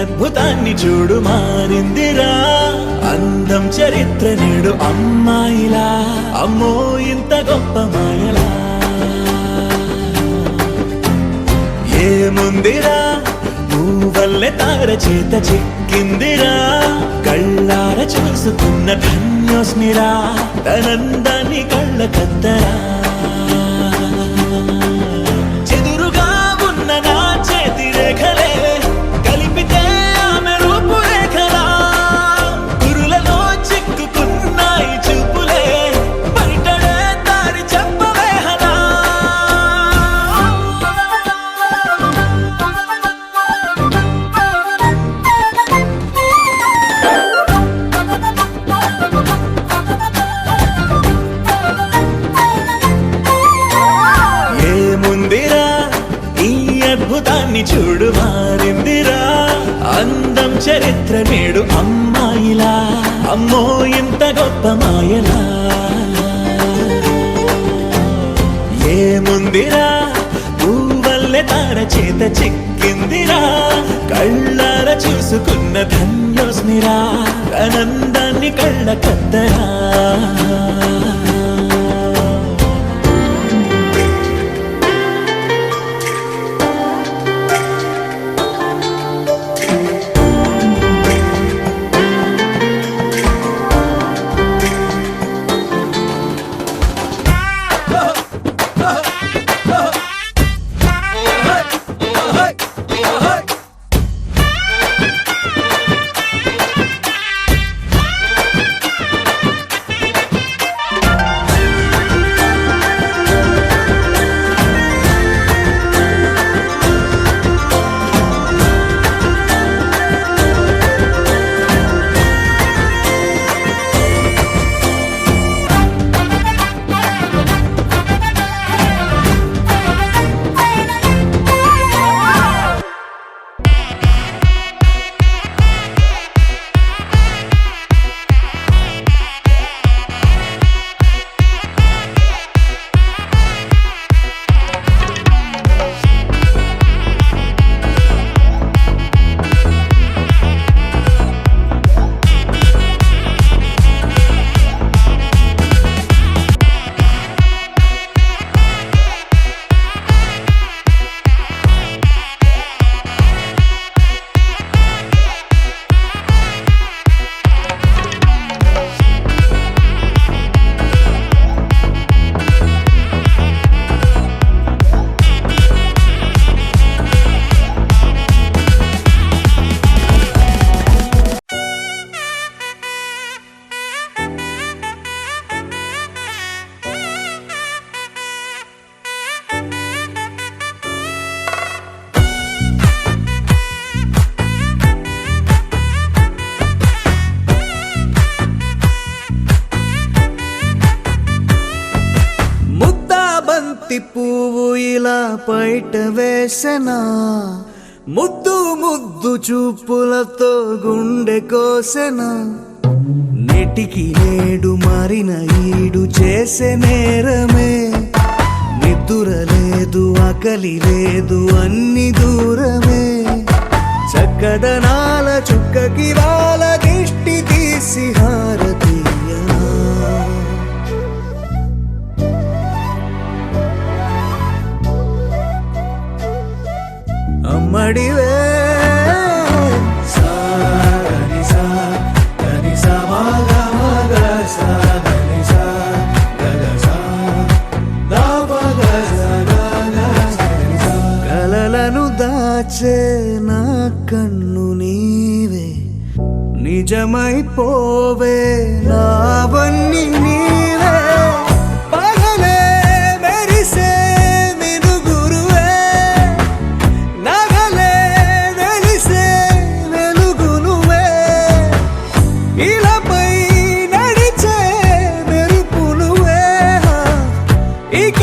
అద్భుతాన్ని చూడు మారిందిరా అందం చరిత్ర నేడు అమ్మాయిలా అమ్మో ఇంత గొప్ప మాయలా ఏముందిరా నువ్వల్లే తార చేత చిక్కిందిరా కళ్ళార చూసుకున్న ధన్యోస్మిరా తనందాన్ని కళ్ళ కద్దరా చెదురుగా ఉన్న నా చేతి రేఖలే కలిపితే ఆమె రూపురేఖలా గురులలో చిక్కుకున్నాయి చూపులే బయటడే దారి చెప్పవేహలా ఏముందిరా ఈ అద్భుతాన్ని చూడు మారిందిరా అందం చరిత్ర నేడు అమ్మాయిలా అమ్మో ఇంత గొప్ప మాయలా ఏముందిరా పువ్వల్లే తార చేత చిక్కిందిరా కళ్ళార చూసుకున్న ధన్యోస్మిరా ఆనందాన్ని కళ్ళ కద్దరా పువ్వు ఇలా బయట వేసెనా ముద్దు ముద్దు చూపులతో గుండె కోసెనా నెటికి నేడు మారిన ఈడు చేసే నేరమే నిద్ర లేదు ఆకలి లేదు అన్ని దూరమే చక్కదనాల చుక్కకి వాళ్ళ దిష్టి తీసి హారతీయనా అమ్మడివే కలలను దాచే నా కన్ను నీవే నిజమైపోవే నావన్నీ నీవే పగలే మెరిసే మినుగురువే నగలే వెలిసే వెలుగునువే ఇలాపై నడిచే మెరుపునువే ఇక